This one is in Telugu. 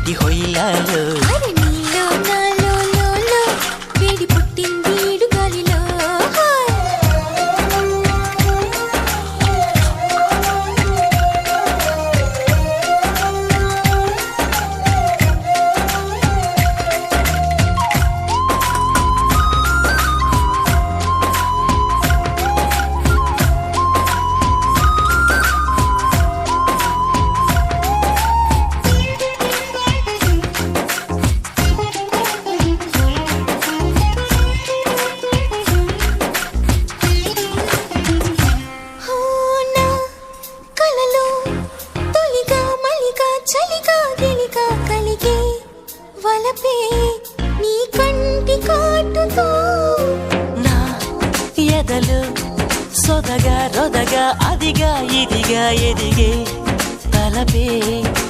చిట్టి హొయ్యాలో వేడి పుట్టింది ఈడు గాలిలో చలిగా గిలిగా కలిగే వలపే నీ కంటి కాటుతో నా ఎదలు సొదగా రొదగా అదిగా ఇదిగా ఎదిగే తలపే